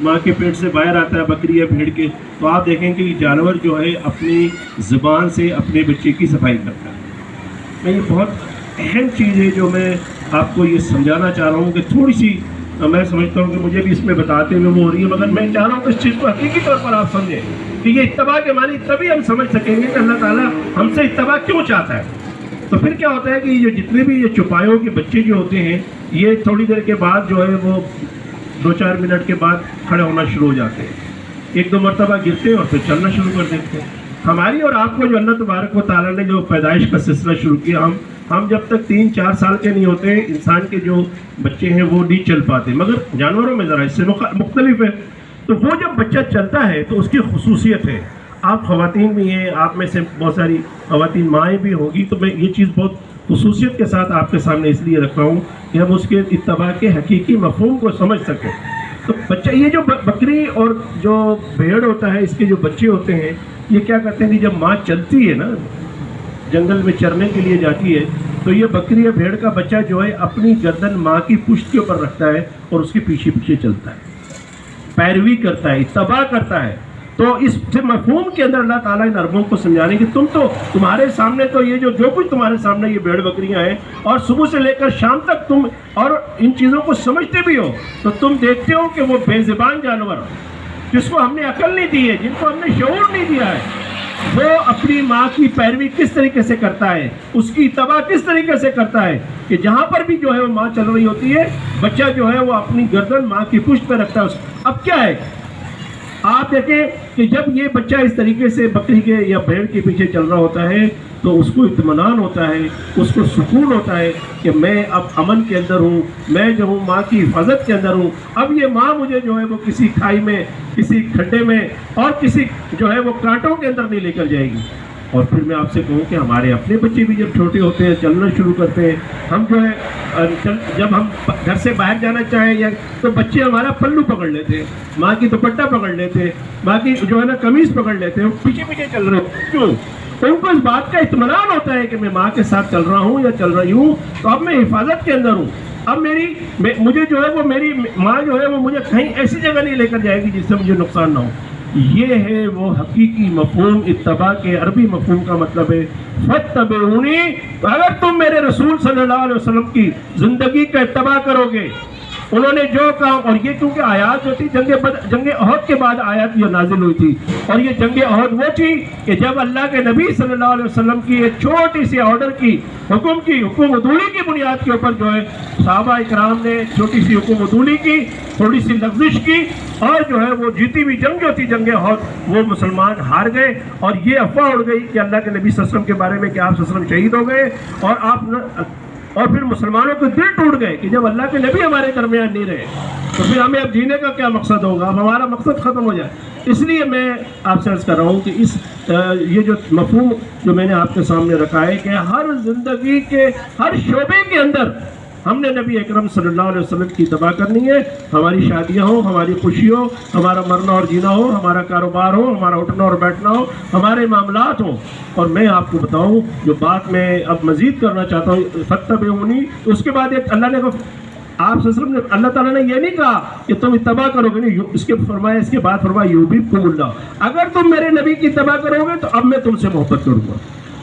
ماں کے پیٹ سے باہر آتا ہے بکری یا بھیڑ کے، تو آپ دیکھیں کہ جانور جو ہے اپنی زبان سے اپنے بچے کی صفائی کرتا ہے۔ میں یہ بہت اہم چیز ہے جو میں آپ کو یہ سمجھانا چاہ رہا ہوں کہ تھوڑی سی میں سمجھتا ہوں کہ مجھے بھی اس میں بتاتے ہوئے وہ ہو رہی ہے، مگر میں چاہ رہا ہوں کہ اس چیز کو حقیقی طور پر آپ سمجھیں کہ یہ اتباع کے معنی تبھی ہم سمجھ سکیں گے کہ اللہ تعالیٰ ہم سے اتباع کیوں چاہتا ہے۔ تو پھر کیا ہوتا ہے کہ یہ جتنے بھی یہ چوپایوں کے بچے جو ہوتے ہیں یہ تھوڑی دیر کے بعد جو ہے وہ 2-4 منٹ کے بعد کھڑے ہونا شروع ہو جاتے ہیں، 1-2 مرتبہ گرتے ہیں اور پھر چلنا شروع کر دیتے ہیں۔ ہماری اور آپ کو جو اللہ تبارک و تعالیٰ نے جو پیدائش کا سلسلہ شروع کیا، ہم جب تک 3-4 سال کے نہیں ہوتے ہیں، انسان کے جو بچے ہیں وہ نہیں چل پاتے، مگر جانوروں میں ذرا اس سے مختلف ہے۔ تو وہ جب بچہ چلتا ہے تو اس کی خصوصیت ہے، آپ خواتین بھی ہیں، آپ میں سے بہت ساری خواتین مائیں بھی ہوگی، تو میں یہ چیز بہت خصوصیت کے ساتھ آپ کے سامنے اس لیے رکھا ہوں کہ ہم اس کے اتباع کے حقیقی مفہوم کو سمجھ سکیں۔ تو بچہ یہ جو بکری اور جو بھیڑ ہوتا ہے، اس کے جو بچے ہوتے ہیں، یہ کیا کرتے ہیں کہ جب ماں چلتی ہے نا، جنگل میں چرنے کے لیے جاتی ہے، تو یہ بکری یا بھیڑ کا بچہ جو ہے اپنی گردن ماں کی پشت کے اوپر رکھتا ہے اور اس کے پیچھے پیچھے چلتا ہے، پیروی کرتا ہے، اتباع کرتا ہے۔ تو اس مفہوم کے اندر اللہ تعالیٰ ان عربوں کو سمجھانے کہ تمہارے سامنے تو یہ جو کچھ تمہارے سامنے یہ بھیڑ بکریاں ہیں، اور صبح سے لے کر شام تک تم اور ان چیزوں کو سمجھتے بھی ہو، تو تم دیکھتے ہو کہ وہ بے زبان جانور جس کو ہم نے عقل نہیں دی ہے، جن کو ہم نے شعور نہیں دیا ہے، وہ اپنی ماں کی پیروی کس طریقے سے کرتا ہے، اس کی اتباع کس طریقے سے کرتا ہے کہ جہاں پر بھی جو ہے وہ ماں چل رہی ہوتی ہے، بچہ جو ہے وہ اپنی گردن ماں کی پشت پہ رکھتا ہے۔ اب کیا ہے، آپ دیکھیں کہ جب یہ بچہ اس طریقے سے بکری کے یا بھیڑ کے پیچھے چل رہا ہوتا ہے تو اس کو اطمینان ہوتا ہے، اس کو سکون ہوتا ہے کہ میں اب امن کے اندر ہوں، میں جو ہوں ماں کی حفاظت کے اندر ہوں، اب یہ ماں مجھے جو ہے وہ کسی کھائی میں، کسی کھڈے میں اور کسی جو ہے وہ کانٹوں کے اندر نہیں لے کر جائے گی۔ اور پھر میں آپ سے کہوں کہ ہمارے اپنے بچے بھی جب چھوٹے ہوتے ہیں، چلنا شروع کرتے ہیں، ہم جو ہے جب ہم گھر سے باہر جانا چاہیں یا تو بچے ہمارا پلو پکڑ لیتے ہیں، ماں کی دوپٹہ پکڑ لیتے ہیں، ماں کی جو ہے نا قمیض پکڑ لیتے ہیں، پیچھے پیچھے چل رہے ہیں۔ کیوں؟ تو ان کو اس بات کا اطمینان ہوتا ہے کہ میں ماں کے ساتھ چل رہا ہوں یا چل رہی ہوں، تو اب میں حفاظت کے اندر ہوں، اب مجھے جو ہے وہ میری ماں جو ہے وہ مجھے کہیں ایسی جگہ نہیں لے کر جائے گی جس سے مجھے نقصان نہ ہو۔ یہ ہے وہ حقیقی مفہوم اتباع کے عربی مفہوم کا مطلب ہے فاتبعونی۔ تو اگر تم میرے رسول صلی اللہ علیہ وسلم کی زندگی کا اتباع کرو گے، انہوں نے جو کہا، اور یہ کیونکہ آیات جو تھی جنگ احد کے بعد آیات یہ نازل ہوئی تھی، اور یہ جنگ احد وہ تھی کہ جب اللہ کے نبی صلی اللہ علیہ وسلم کی ایک چھوٹی سی آرڈر کی حکم عدولی کی بنیاد کے اوپر جو ہے صحابہ اکرام نے چھوٹی سی حکم عدولی کی، تھوڑی سی لغزش کی، اور جو ہے وہ جیتی ہوئی جنگ جو تھی جنگ احد، وہ مسلمان ہار گئے، اور یہ افواہ اڑ گئی کہ اللہ کے نبی صلی اللہ علیہ وسلم کے بارے میں کہ آپ صلی اللہ علیہ وسلم شہید ہو گئے، اور پھر مسلمانوں کے دل ٹوٹ گئے کہ جب اللہ کے نبی ہمارے درمیان نہیں رہے تو پھر ہمیں اب جینے کا کیا مقصد ہوگا، اب ہمارا مقصد ختم ہو جائے۔ اس لیے میں آپ سے عرض کر رہا ہوں کہ یہ جو مفہوم جو میں نے آپ کے سامنے رکھا ہے کہ ہر زندگی کے ہر شعبے کے اندر ہم نے نبی اکرم صلی اللہ علیہ وسلم کی اتباع کرنی ہے، ہماری شادیاں ہوں، ہماری خوشی ہو، ہمارا مرنا اور جینا ہو، ہمارا کاروبار ہو، ہمارا اٹھنا اور بیٹھنا ہو، ہمارے معاملات ہوں۔ اور میں آپ کو بتاؤں جو بات میں اب مزید کرنا چاہتا ہوں فاتبعونی، اس کے بعد ایک اللہ نے آپ صلی اللہ علیہ وسلم نے، اللہ تعالیٰ نے یہ نہیں کہا کہ تم اتباع کرو گے، نہیں، اس کے بعد فرمایا یحببکم اللہ، اگر تم میرے نبی کی اتباع کرو گے تو اب میں تم سے محبت کروں گا۔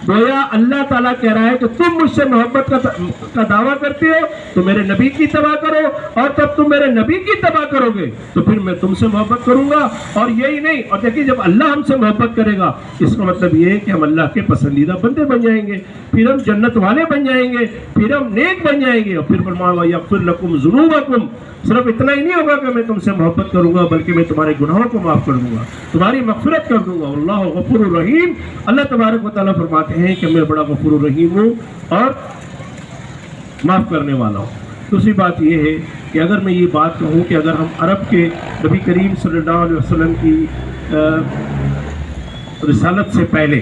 گویا اللہ تعالیٰ کہہ رہا ہے کہ تم مجھ سے محبت کا دعویٰ کرتے ہو تو میرے نبی کی اتباع کرو، اور جب تم میرے نبی کی اتباع کرو گے تو پھر میں تم سے محبت کروں گا۔ اور یہی نہیں، اور دیکھیے جب اللہ ہم سے محبت کرے گا اس کا مطلب یہ ہے کہ ہم اللہ کے پسندیدہ بندے بن جائیں گے، پھر ہم جنت والے بن جائیں گے، پھر ہم نیک بن جائیں گے، اور پھر فرمایا یغفر لکم ذنوبکم۔ صرف اتنا ہی نہیں ہوگا کہ میں تم سے محبت کروں گا، بلکہ میں تمہارے گناہوں کو معاف کر دوں گا، تمہاری مغفرت کر دوں گا۔ اللہ غفور الرحیم، اللہ تبارک و تعالیٰ فرماتے ہیں کہ میں بڑا غفور الرحیم ہوں اور معاف کرنے والا ہوں۔ دوسری بات یہ ہے کہ اگر میں یہ بات کہوں کہ اگر ہم عرب کے نبی کریم صلی اللہ علیہ وسلم کی رسالت سے پہلے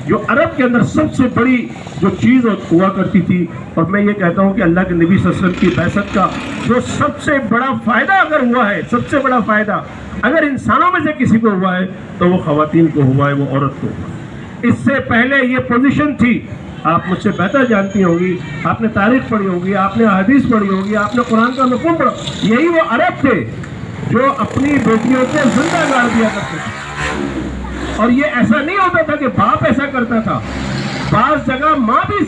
جو عرب کے اندر سب سے بڑی جو چیز ہوا کرتی تھی، اور میں یہ کہتا ہوں کہ اللہ کے نبی صلی اللہ علیہ وسلم کی بعثت کا جو سب سے بڑا فائدہ اگر ہوا ہے، سب سے بڑا فائدہ اگر انسانوں میں سے کسی کو ہوا ہے تو وہ خواتین کو ہوا ہے، وہ عورت کو ہوا ہے۔ اس سے پہلے یہ پوزیشن تھی، آپ مجھ سے بہتر جانتی ہوں گی، آپ نے تاریخ پڑھی ہوگی، آپ نے حدیث پڑھی ہوگی، آپ نے قرآن کا مفہوم پڑھا، یہی وہ عرب تھے جو اپنی بیٹیوں کو زندہ گاڑ دیا کرتے تھے. اور یہ ایسا نہیں ہوتا تھا کہ باپ ایسا کرتا تھا, بعض جگہ ماں بھی